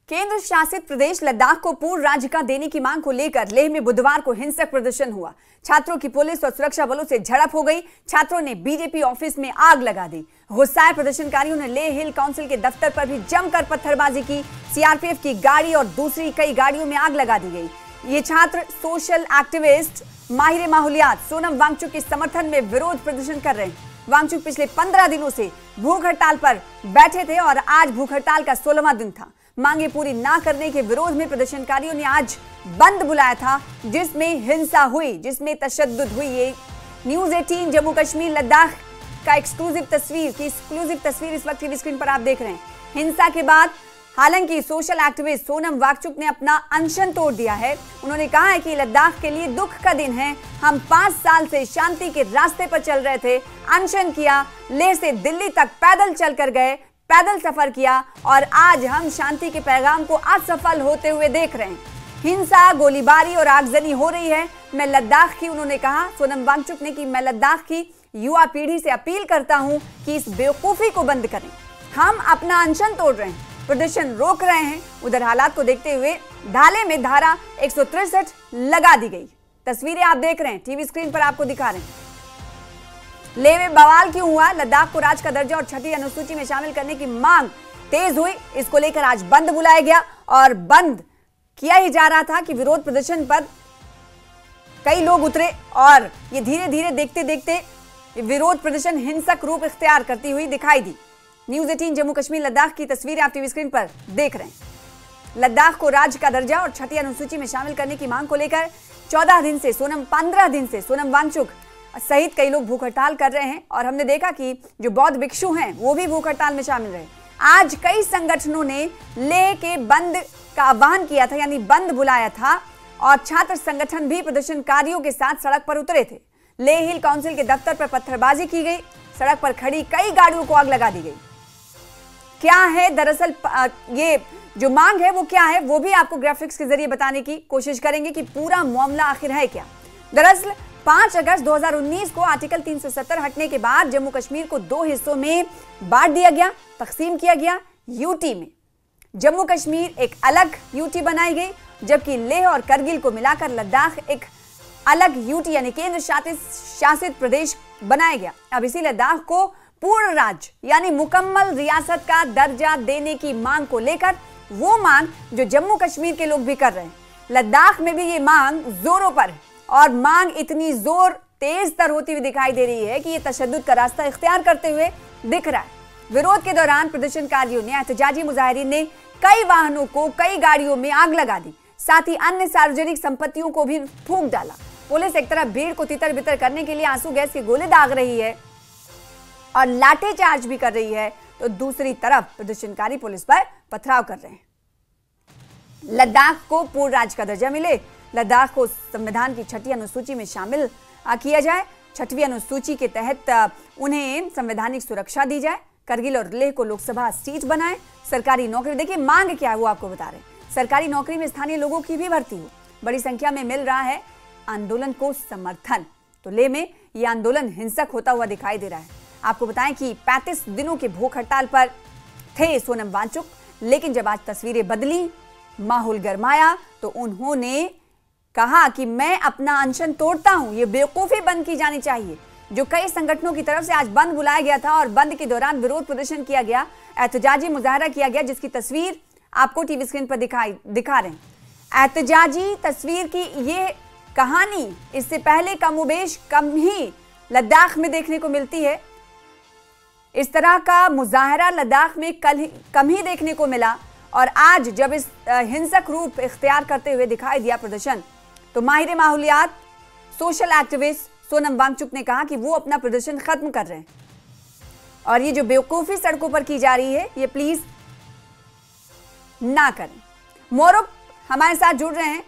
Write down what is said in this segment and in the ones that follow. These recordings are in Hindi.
केंद्र शासित प्रदेश लद्दाख को पूर्ण राज्य का देने की मांग को लेकर लेह में बुधवार को हिंसक प्रदर्शन हुआ। छात्रों की पुलिस और सुरक्षा बलों से झड़प हो गई। छात्रों ने बीजेपी ऑफिस में आग लगा दी। गुस्साए प्रदर्शनकारियों ने लेह हिल काउंसिल के दफ्तर पर भी जमकर पत्थरबाजी की। सीआरपीएफ की गाड़ी और दूसरी कई गाड़ियों में आग लगा दी गई। ये छात्र सोशल एक्टिविस्ट माहिर माहौलियात सोनम वांगचुक के समर्थन में विरोध प्रदर्शन कर रहे हैं। वांगचुक पिछले 15 दिनों से भूख हड़ताल पर बैठे थे और आज भूख हड़ताल का 16वां दिन था। मांगे पूरी ना करने के विरोध में प्रदर्शनकारियों ने आज बंद बुलाया था, जिसमें हिंसा हुई, जिसमें तशद्दुद हुई। ये न्यूज़ 18 जम्मू कश्मीर लद्दाख का एक्सक्लूसिव तस्वीर इस वक्त टीवी स्क्रीन पर आप देख रहे हैं। हिंसा के बाद हालांकि सोशल एक्टिविस्ट सोनम वांगचुक ने अपना अनशन तोड़ दिया है। उन्होंने कहा है कि लद्दाख के लिए दुख का दिन है। हम 5 साल से शांति के रास्ते पर चल रहे थे, अनशन किया, लेह से दिल्ली तक पैदल चलकर गए, पैदल सफर किया और आज हम शांति के पैगाम को असफल होते हुए देख रहे हैं। हिंसा, गोलीबारी और आगजनी हो रही है। मैं लद्दाख की, उन्होंने कहा सोनम वांगचुक ने, कि मैं लद्दाख की युवा पीढ़ी से अपील करता हूं कि इस बेवकूफी को बंद करें। हम अपना अनशन तोड़ रहे हैं, प्रदर्शन रोक रहे हैं। उधर हालात को देखते हुए ढाले में धारा 163 लगा दी गई। तस्वीरें आप देख रहे हैं, टीवी स्क्रीन पर आपको दिखा रहे हैं। लेह में बवाल क्यों हुआ? लद्दाख को राज्य का दर्जा और 6ठी अनुसूची में शामिल करने की मांग तेज हुई। इसको लेकर आज बंद बुलाया गया और बंद किया ही जा रहा था कि विरोध प्रदर्शन पर कई लोग उतरे और ये धीरे धीरे देखते देखते विरोध प्रदर्शन हिंसक रूप इख्तियार करती हुई दिखाई दी। न्यूज़ 18 जम्मू कश्मीर लद्दाख की तस्वीरें आप टीवी स्क्रीन पर देख रहे हैं। लद्दाख को राज्य का दर्जा और 6ठी अनुसूची में शामिल करने की मांग को लेकर 15 दिन से सोनम वांगचुक सहित कई लोग भूख हड़ताल कर रहे हैं और हमने देखा कि जो बौद्ध भिक्षु हैं वो भी भूख हड़ताल में शामिल रहे। आज कई संगठनों ने लेह के बंद का आह्वान किया था, यानी बंद बुलाया था और छात्र संगठन भी प्रदर्शनकारियों के साथ सड़क पर उतरे थे। लेह हिल काउंसिल के दफ्तर पर पत्थरबाजी की गई। सड़क पर खड़ी कई गाड़ियों को आग लगा दी गई। क्या है दरअसल ये जो मांग है वो क्या है, वो भी आपको ग्राफिक्स के जरिए बताने की कोशिश करेंगे कि पूरा मामला आखिर है क्या। दरअसल 5 अगस्त 2019 को आर्टिकल 370 हटने के बाद जम्मू कश्मीर को 2 हिस्सों में बांट दिया गया, तकसीम किया गया। यूटी में जम्मू कश्मीर एक अलग यूटी बनाई गई, जबकि लेह और करगिल को मिलाकर लद्दाख एक अलग यूटी यानी केंद्र शासित प्रदेश बनाया गया। अब इसी लद्दाख को पूर्ण राज्य यानी मुकम्मल रियासत का दर्जा देने की मांग को लेकर, वो मांग जो जम्मू कश्मीर के लोग भी कर रहे हैं, लद्दाख में भी ये मांग जोरों पर है और मांग इतनी तेज तर होती हुई दिखाई दे रही है कि ये तशद्दुद का रास्ता इख्तियार करते हुए दिख रहा है। विरोध के दौरान प्रदर्शनकारियों ने, एहतजाजी मुजाहिरीन ने कई वाहनों को, कई गाड़ियों में आग लगा दी, साथ ही अन्य सार्वजनिक संपत्तियों को भी फूंक डाला। पुलिस एक तरफ भीड़ को तितर बितर करने के लिए आंसू गैस के गोले दाग रही है और लाठीचार्ज भी कर रही है, तो दूसरी तरफ प्रदर्शनकारी पुलिस पर पथराव कर रहे हैं। लद्दाख को पूर्ण राज्य का दर्जा मिले, लद्दाख को संविधान की 6ठी अनुसूची में शामिल किया जाए, 6वीं अनुसूची के तहत उन्हें संवैधानिक सुरक्षा दी जाए, करगिल और लेह को लोकसभा सीट बनाए, सरकारी नौकरी, देखिए मांग क्या है वो आपको बता रहे हैं। सरकारी नौकरी में स्थानीय लोगों की भी भर्ती हो। बड़ी संख्या में मिल रहा है आंदोलन को समर्थन, तो लेह में यह आंदोलन हिंसक होता हुआ दिखाई दे रहा है। आपको बताएं कि 35 दिनों के भूख हड़ताल पर थे सोनम वांगचुक, लेकिन जब आज तस्वीरें बदली, माहौल गरमाया, तो उन्होंने कहा कि मैं अपना अनशन तोड़ता हूं, ये बेवकूफी बंद की जानी चाहिए। जो कई संगठनों की तरफ से आज बंद बुलाया गया था और बंद के दौरान विरोध प्रदर्शन किया गया, एहतजाजी मुजाहरा किया गया, जिसकी तस्वीर आपको टीवी स्क्रीन पर दिखा रहे हैं। एहतजाजी तस्वीर की ये कहानी इससे पहले कमोबेश कम ही लद्दाख में देखने को मिलती है। इस तरह का मुजाहरा लद्दाख में कम ही देखने को मिला और आज जब इस हिंसक रूप इख्तियार करते हुए दिखाई दिया प्रदर्शन, तो माहिर माहौलियात सोशल एक्टिविस्ट सोनम वांगचुक ने कहा कि वो अपना प्रदर्शन खत्म कर रहे हैं और ये जो बेवकूफी सड़कों पर की जा रही है ये प्लीज ना करें। मोरूफ हमारे साथ जुड़ रहे हैं,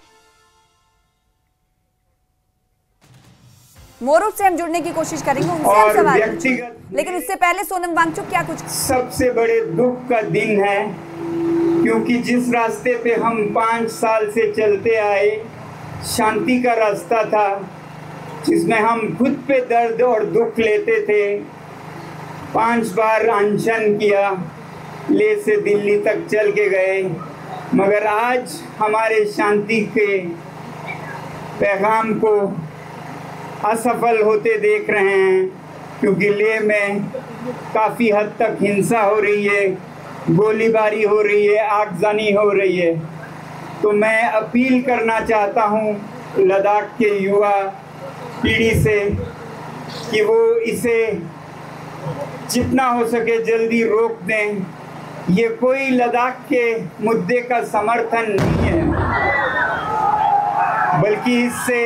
मोरूफ से हम जुड़ने की कोशिश करेंगे, उनसे हम सवाल पूछेंगे, लेकिन उससे पहले सोनम वांगचुक क्या कुछ। सबसे बड़े दुख का दिन है, क्योंकि जिस रास्ते पे हम 5 साल से चलते आए, शांति का रास्ता था, जिसमें हम खुद पे दर्द और दुख लेते थे, 5 बार अनशन किया, लेह से दिल्ली तक चल के गए, मगर आज हमारे शांति के पैगाम को असफल होते देख रहे हैं, क्योंकि लेह में काफ़ी हद तक हिंसा हो रही है, गोलीबारी हो रही है, आगजनी हो रही है। तो मैं अपील करना चाहता हूँ लद्दाख के युवा पीढ़ी से कि वो इसे जितना हो सके जल्दी रोक दें। ये कोई लद्दाख के मुद्दे का समर्थन नहीं है, बल्कि इससे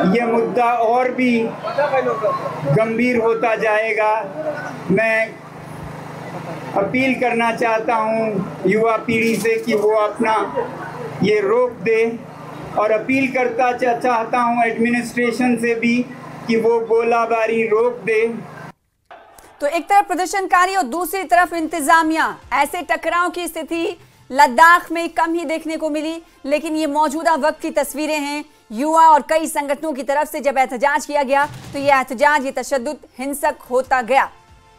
ये मुद्दा और भी गंभीर होता जाएगा। मैं अपील करना चाहता हूँ युवा पीढ़ी से कि वो अपना ये रोक दे, और अपील करता चाहता हूँ एडमिनिस्ट्रेशन से भी कि वो गोलाबारी रोक दे। तो एक तरफ प्रदर्शनकारी और दूसरी तरफ इंतजामिया, ऐसे टकराव की स्थिति लद्दाख में कम ही देखने को मिली। लेकिन ये मौजूदा वक्त की तस्वीरें हैं। युवा और कई संगठनों की तरफ से जब एहतजाज किया गया तो ये एहतजाज, ये तशद्दुद हिंसक होता गया।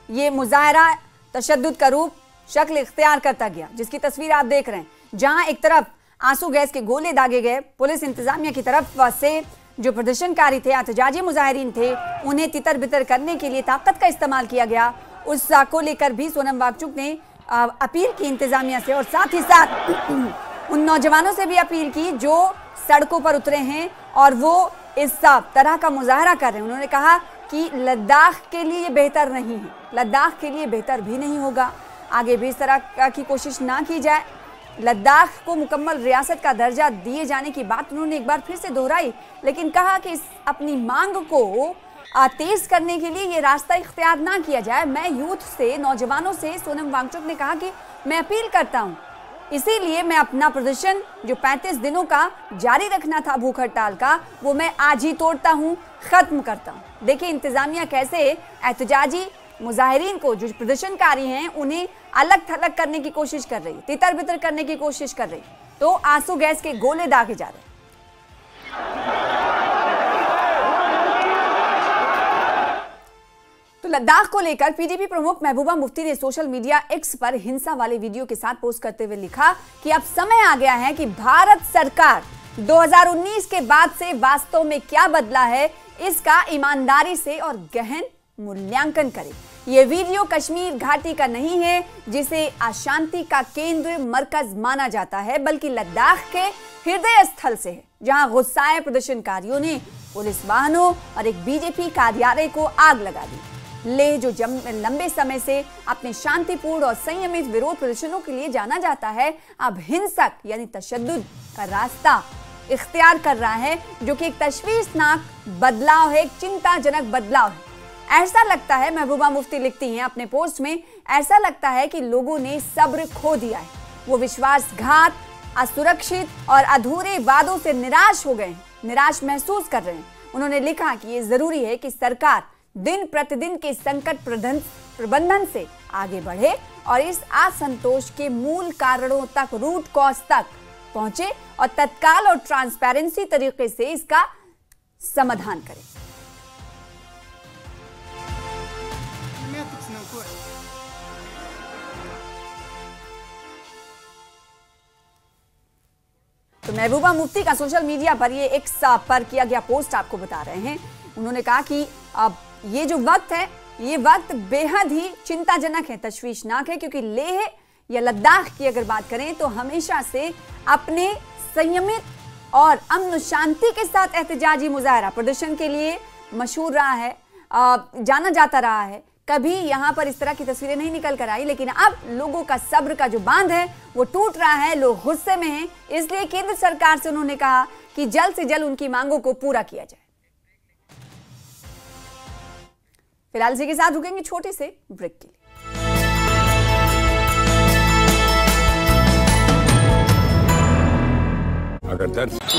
ये मुजाहरा तशद्दुद का रूप शक्ल इख्तियार करता गया, जिसकी तस्वीर आप देख रहे हैं। जहां एक तरफ आंसू गैस के गोले दागे गए, पुलिस इंतजामिया की तरफ से जो प्रदर्शनकारी थे, एहतजाजी मुजाहिरीन थे, उन्हें तितर बितर करने के लिए ताकत का इस्तेमाल किया गया। उस को लेकर भी सोनम वांगचुक ने अपील की इंतजामिया से, और साथ ही साथ उन नौजवानों से भी अपील की जो सड़कों पर उतरे हैं और वो इस तरह का मुजाहरा कर रहे हैं। उन्होंने कहा कि लद्दाख के लिए बेहतर नहीं है, लद्दाख के लिए बेहतर भी नहीं होगा, आगे भी इस तरह की कोशिश ना की जाए। लद्दाख को मुकम्मल रियासत का दर्जा दिए जाने की बात उन्होंने एक बार फिर से दोहराई, लेकिन कहा कि इस अपनी मांग को तेज करने के लिए ये रास्ता इख्तियार ना किया जाए। मैं यूथ से, नौजवानों से, सोनम वांगचुक ने कहा कि मैं अपील करता हूँ, इसीलिए मैं अपना प्रदर्शन जो 35 दिनों का जारी रखना था भूख हड़ताल का, वो मैं आज ही तोड़ता हूँ, खत्म करता हूँ। देखिए इंतजामिया कैसे एहतजाजी मुजाहिरीन को, जो प्रदर्शनकारी हैं, उन्हें अलग थलग करने की कोशिश कर रही, तितर बितर करने की कोशिश कर रही। तो आंसू गैस के गोले दागे जा रहे। तो लद्दाख को लेकर पीडीपी प्रमुख महबूबा मुफ्ती ने सोशल मीडिया एक्स पर हिंसा वाले वीडियो के साथ पोस्ट करते हुए लिखा कि अब समय आ गया है कि भारत सरकार 2019 के बाद से वास्तव में क्या बदला है, इसका ईमानदारी से और गहन मूल्यांकन करे। ये वीडियो कश्मीर घाटी का नहीं है, जिसे अशांति का केंद्र मरकज माना जाता है, बल्कि लद्दाख के हृदय स्थल से है, जहां गुस्साए प्रदर्शनकारियों ने पुलिस वाहनों और एक बीजेपी कार्यालय को आग लगा दी। लेह जो लंबे समय से अपने शांतिपूर्ण और संयमित विरोध प्रदर्शनों के लिए जाना जाता है, अब हिंसक यानी तशद्दुद का रास्ता इख्तियार कर रहा है, जो कि एक तशवीशनाक बदलाव है, एक चिंताजनक बदलाव है। ऐसा लगता है, महबूबा मुफ्ती लिखती हैं अपने पोस्ट में, ऐसा लगता है कि लोगों ने सब्र खो दिया है। वो विश्वासघात, असुरक्षित और अधूरे वादों से निराश हो गए हैं, निराश महसूस कर रहे हैं। उन्होंने लिखा कि ये जरूरी है कि सरकार दिन प्रतिदिन के संकट प्रबंधन से आगे बढ़े और इस असंतोष के मूल कारणों तक, रूट कॉज तक पहुंचे और तत्काल और ट्रांसपेरेंसी तरीके से इसका समाधान करे। तो महबूबा मुफ्ती का सोशल मीडिया पर ये एक्स पर किया गया पोस्ट आपको बता रहे हैं। उन्होंने कहा कि अब ये जो वक्त है, ये वक्त बेहद ही चिंताजनक है, तशवीशनाक है, क्योंकि लेह या लद्दाख की अगर बात करें तो हमेशा से अपने संयमित और अमन शांति के साथ एहतजाजी मुजाहरा प्रदर्शन के लिए मशहूर रहा है, जाना जाता रहा है। कभी यहाँ पर इस तरह की तस्वीरें नहीं निकल कर आई, लेकिन अब लोगों का सब्र का जो बांध है वो टूट रहा है, लोग गुस्से में हैं। इसलिए केंद्र सरकार से उन्होंने कहा कि जल्द से जल्द उनकी मांगों को पूरा किया जाए। फिलहाल इसी के साथ रुकेंगे छोटे से ब्रेक के लिए।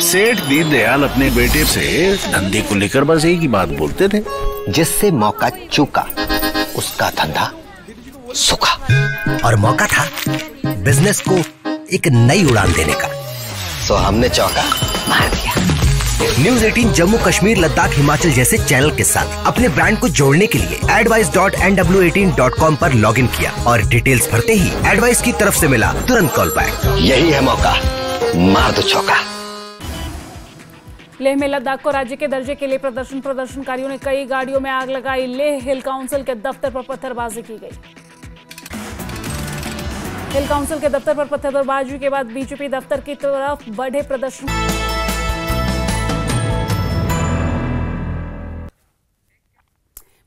सेठ दीनदयाल अपने बेटे से धंधे को लेकर बस एक ही बात बोलते थे, जिससे मौका चूका उसका धंधा सूखा, और मौका था बिजनेस को एक नई उड़ान देने का, तो हमने चौका मार दिया। न्यूज़ 18 जम्मू कश्मीर लद्दाख हिमाचल जैसे चैनल के साथ अपने ब्रांड को जोड़ने के लिए advice.nw18.com पर लॉगिन किया और डिटेल्स भरते ही एडवाइस की तरफ से मिला तुरंत कॉल बैक। यही है मौका, मार दो चौका। लेह में लद्दाख को राज्य के दर्जे के लिए प्रदर्शनकारियों ने कई गाड़ियों में आग लगाई। लेह हिल काउंसिल के दफ्तर पर पत्थरबाजी की गई। हिल काउंसिल के दफ्तर पर पत्थरबाजी के बाद बीजेपी दफ्तर की तरफ बढ़े प्रदर्शन।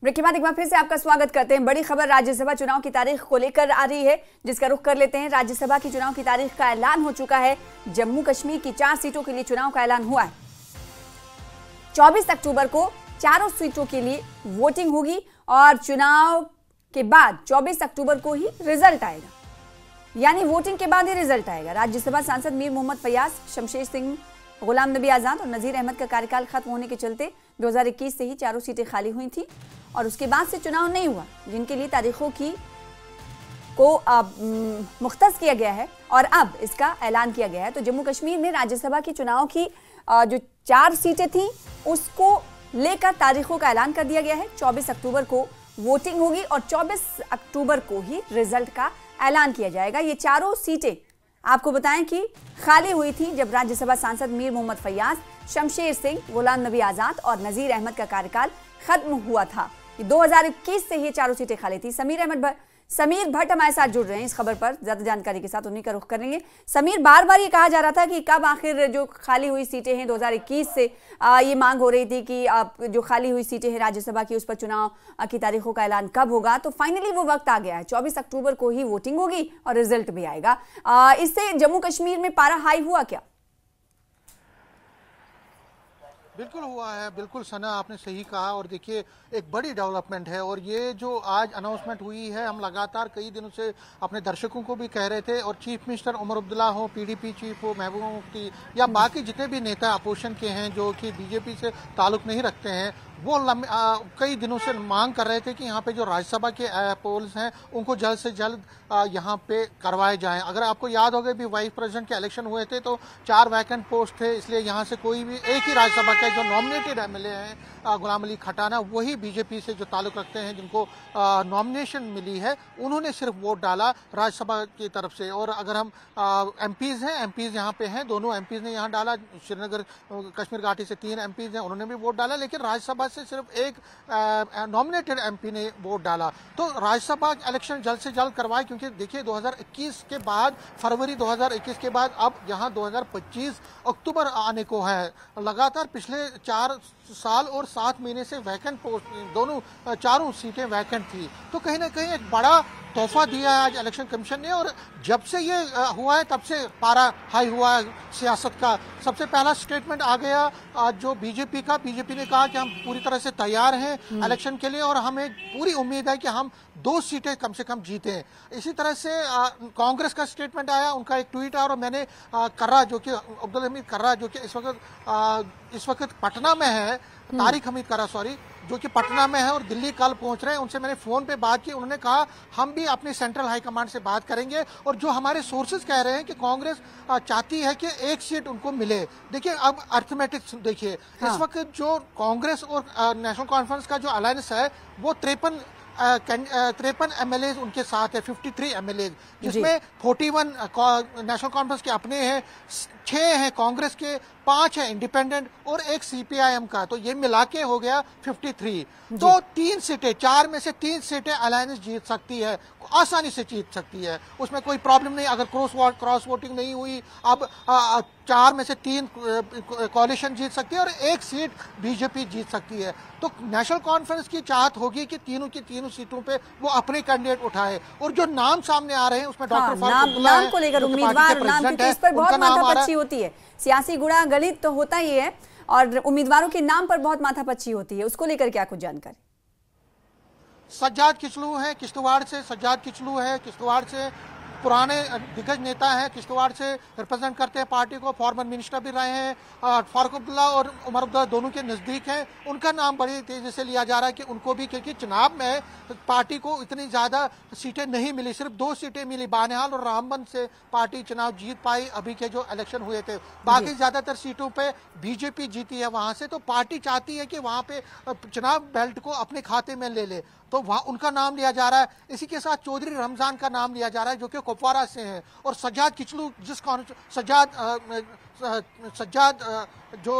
ब्रेक के बाद एक बार फिर से आपका स्वागत करते हैं। बड़ी खबर राज्यसभा चुनाव की तारीख को लेकर आ रही है, जिसका रुख कर लेते हैं। राज्यसभा की चुनाव की तारीख का ऐलान हो चुका है। जम्मू कश्मीर की 4 सीटों के लिए चुनाव का ऐलान हुआ है। 24 अक्टूबर को चारों सीटों के लिए वोटिंग होगी और चुनाव के बाद 24 अक्टूबर को ही रिजल्ट आएगा, यानी वोटिंग के बाद ही रिजल्ट आएगा। राज्यसभा सांसद मीर मोहम्मद फयाज, शमशेर सिंह, गुलाम नबी आजाद और नजीर अहमद का कार्यकाल खत्म होने के चलते 2021 से ही चारों सीटें खाली हुई थी और उसके बाद से चुनाव नहीं हुआ, जिनके लिए तारीखों को मुख्तस किया गया है और अब इसका ऐलान किया गया है। तो जम्मू कश्मीर में राज्यसभा की चुनाव की जो 4 सीटें थी उसको लेकर तारीखों का ऐलान कर दिया गया है। 24 अक्टूबर को वोटिंग होगी और 24 अक्टूबर को ही रिजल्ट का ऐलान किया जाएगा। ये चारों सीटें आपको बताएं कि खाली हुई थी जब राज्यसभा सांसद मीर मोहम्मद फयाज, शमशेर सिंह, गुलाम नबी आजाद और नजीर अहमद का कार्यकाल खत्म हुआ था। 2021 से ये चारों सीटें खाली थी। समीर भट्ट हमारे साथ जुड़ रहे हैं इस खबर पर ज्यादा जानकारी के साथ, उन्हीं का रुख करेंगे। समीर, बार बार ये कहा जा रहा था कि कब आखिर जो खाली हुई सीटें हैं 2021 से ये मांग हो रही थी कि जो खाली हुई सीटें हैं राज्यसभा की उस पर चुनाव की तारीखों का ऐलान कब होगा। तो फाइनली वो वक्त आ गया है, 24 अक्टूबर को ही वोटिंग होगी और रिजल्ट भी आएगा। इससे जम्मू कश्मीर में पारा हाई हुआ क्या? बिल्कुल हुआ है, बिल्कुल सना, आपने सही कहा। और देखिए एक बड़ी डेवलपमेंट है और ये जो आज अनाउंसमेंट हुई है, हम लगातार कई दिनों से अपने दर्शकों को भी कह रहे थे और चीफ मिनिस्टर उमर अब्दुल्ला हो, पीडीपी चीफ हो महबूबा मुफ्ती या बाकी जितने भी नेता अपोजिशन के हैं जो कि बीजेपी से ताल्लुक नहीं रखते हैं, वो कई दिनों से मांग कर रहे थे कि यहाँ पे जो राज्यसभा के पोल्स हैं उनको जल्द से जल्द यहाँ पे करवाए जाएं। अगर आपको याद होगा भी वाइस प्रेसिडेंट के इलेक्शन हुए थे तो 4 वैकेंट पोस्ट थे, इसलिए यहाँ से कोई भी एक ही राज्यसभा के जो नॉमिनेटेड एमएलए हैं गुलाम अली खटाना, वही बीजेपी से जो ताल्लुक रखते हैं जिनको नॉमिनेशन मिली है, उन्होंने सिर्फ वोट डाला राज्यसभा की तरफ से। और अगर हम एमपीज हैं, एमपीज यहाँ पे हैं, दोनों एमपीज ने यहाँ डाला। श्रीनगर कश्मीर घाटी से 3 एमपीज हैं, उन्होंने भी वोट डाला, लेकिन राज्यसभा से सिर्फ एक नॉमिनेटेड एमपी ने वोट डाला। तो राज्यसभा इलेक्शन जल्द से जल्द करवाए, क्योंकि देखिए 2021 के बाद, फरवरी 2021 के बाद अब यहाँ 2025 अक्टूबर आने को है। लगातार पिछले 4 साल और 7 महीने से वैकेंट पोस्ट, दोनों चारों सीटें वैकेंट थी। तो कहीं ना कहीं एक बड़ा तोहफा दिया है आज इलेक्शन कमीशन ने। और जब से ये हुआ है तब से पारा हाई हुआ है सियासत का। सबसे पहला स्टेटमेंट आ गया आज जो बीजेपी का। बीजेपी ने कहा कि हम पूरी तरह से तैयार हैं इलेक्शन के लिए और हमें पूरी उम्मीद है कि हम 2 सीटें कम से कम जीतें। इसी तरह से कांग्रेस का स्टेटमेंट आया, उनका एक ट्वीट आया और मैंने कर्रा जो कि अब्दुल हमीद कर्रा जो कि इस वक्त पटना में है, तारिक हमीद कर्रा सॉरी, जो कि पटना में है और दिल्ली कल पहुंच रहे हैं, उनसे मैंने फोन पे बात की। उन्होंने कहा हम भी अपनी सेंट्रल हाई कमांड से बात करेंगे और जो हमारे सोर्सेज कह रहे हैं कि कांग्रेस चाहती है कि 1 सीट उनको मिले। देखिए अब अर्थमेटिक्स देखिए, इस वक्त जो कांग्रेस और नेशनल कॉन्फ्रेंस का जो अलायंस है वो 53 एमएलए उनके साथ है, 53 एमएलए, जिसमें 41 नेशनल कॉन्फ्रेंस के अपने हैं, 6 हैं कांग्रेस के, 5 है इंडिपेंडेंट और 1 सीपीआईएम का। तो ये मिला के हो गया 53। तो 3 सीटें, 4 में से 3 सीटें अलायंस जीत सकती है, आसानी से जीत सकती है, उसमें कोई प्रॉब्लम नहीं। अगर क्रॉस वोटिंग नहीं हुई, अब 4 में से 3 कोalition जीत सकती है और 1 सीट बीजेपी जीत सकती है। तो नेशनल कॉन्फ्रेंस की चाहत होगी कि तीनों की तीनों सीटों पे वो अपने कैंडिडेट उठाए। और जो नाम सामने आ रहे हैं उसमें डॉक्टर नाम को लेकर उम्मीदवार नाम, क्योंकि इस पर बहुत माथापच्ची होती है, सियासी गुणा गलित तो होता ही है और उम्मीदवारों के नाम पर बहुत माथापच्ची होती है, उसको लेकर क्या कुछ जानकारी? सज्जाद किचलू है किश्तवाड़ से, सज्जाद किचलू है किश्तवाड़ से, पुराने दिग्गज नेता हैं, किश्तवाड़ से रिप्रेजेंट करते हैं पार्टी को, फॉर्मर मिनिस्टर भी रहे हैं, फारूक अब्दुल्ला और उमर अब्दुल्ला दोनों के नज़दीक हैं, उनका नाम बड़ी तेजी से लिया जा रहा है कि उनको भी, क्योंकि चुनाव में पार्टी को इतनी ज़्यादा सीटें नहीं मिली, सिर्फ 2 सीटें मिली, बानिहाल और रामबन से पार्टी चुनाव जीत पाई अभी के जो इलेक्शन हुए थे, बाकी ज़्यादातर सीटों पे बीजेपी जीती है वहाँ से। तो पार्टी चाहती है कि वहाँ पे चुनाव बेल्ट को अपने खाते में ले ले, तो वहाँ उनका नाम लिया जा रहा है। इसी के साथ चौधरी रमजान का नाम लिया जा रहा है जो कि कुपवारा से हैं, और सज्जाद किचलू सज्जाद जो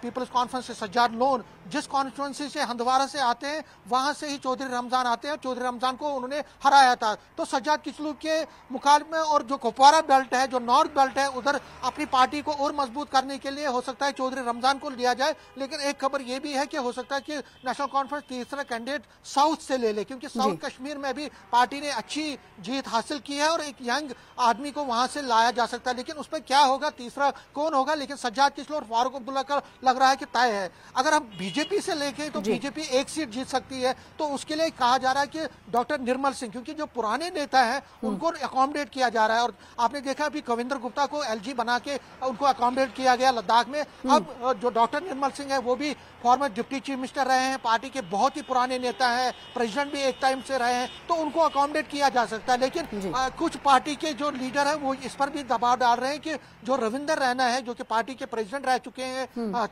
पीपल्स कॉन्फ्रेंस से सज्जाद लोन जिस कॉन्स्टिट्यूंसी से हंदवारा से आते हैं वहां से ही चौधरी रमजान आते हैं, चौधरी रमजान को उन्होंने हराया था। तो सज्जाद किचलू के मुकाबले में और जो कुपवारा बेल्ट है, जो नॉर्थ बेल्ट है, उधर अपनी पार्टी को और मजबूत करने के लिए हो सकता है चौधरी रमजान को लिया जाए। लेकिन एक खबर यह भी है कि हो सकता है कि नेशनल कॉन्फ्रेंस तीसरा कैंडिडेट साउथ से ले ले, क्योंकि साउथ कश्मीर में भी पार्टी ने अच्छी जीत हासिल की है और एक यंग आदमी को वहां से लाया जा सकता है। लेकिन उसमें क्या होगा, तीसरा कौन होगा, लेकिन सज्जाद किचलू और फारूक अब्दुल्ला का लग रहा है कि तय है। अगर हम बीजेपी से लेके तो बीजेपी एक सीट जीत सकती है, तो उसके लिए कहा जा रहा है कि डॉक्टर निर्मल सिंह, क्योंकि जो पुराने नेता हैं उनको अकोमोडेट किया जा रहा है। और आपने देखा अभी कविंद्र गुप्ता को एलजी बना के उनको अकोमोडेट किया गया लद्दाख में। अब जो डॉक्टर निर्मल सिंह है वो भी फॉर्मर डिप्टी चीफ मिनिस्टर रहे हैं, पार्टी के बहुत ही पुराने नेता हैं, प्रेसिडेंट भी एक टाइम से रहे हैं, तो उनको अकोमोडेट किया जा सकता है। लेकिन कुछ पार्टी के जो लीडर है वो इस पर भी दबाव डाल रहे हैं कि जो रविंदर रैना है जो कि पार्टी के प्रेसिडेंट रह चुके हैं,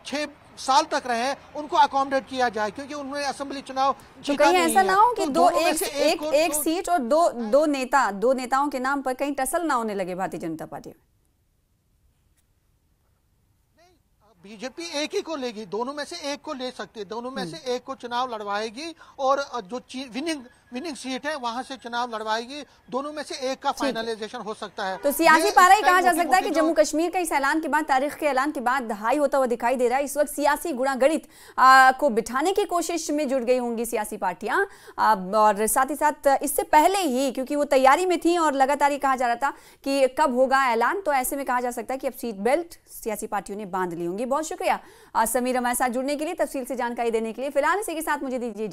6 साल तक रहे हैं, उनको अकोमोडेट किया जाए, क्योंकि उन्होंने असेंबली चुनाव तो कहीं ऐसा ना हो कि एक सीट और दो नेताओं के नाम पर कहीं टसल ना होने लगे भारतीय जनता पार्टी में। बीजेपी एक ही को लेगी, दोनों में से एक को ले सकती है, दोनों में से एक को चुनाव लड़वाएगी और जो विनिंग सीट है वहां से चुनाव लड़वाएगी, दोनों में से एक का फाइनलाइजेशन हो सकता है। तो सियासी पारा ही कहा जा सकता है कि जम्मू कश्मीर का इस ऐलान के बाद, तारीख के ऐलान के बाद हाई होता हुआ दिखाई दे रहा है। इस वक्त सियासी गुणागणित को बिठाने की कोशिश में जुट गई होंगी सियासी पार्टियां, और साथ ही साथ इससे पहले ही, क्योंकि वो तैयारी में थी और लगातार कहा जा रहा था कि कब होगा ऐलान, तो ऐसे में कहा जा सकता है कि अब सीट बेल्ट सियासी पार्टियों ने बांध ली होंगी। बहुत शुक्रिया समीर हमारे साथ जुड़ने के लिए, तफसील से जानकारी देने के लिए। फिलहाल इसी के साथ मुझे दीजिए।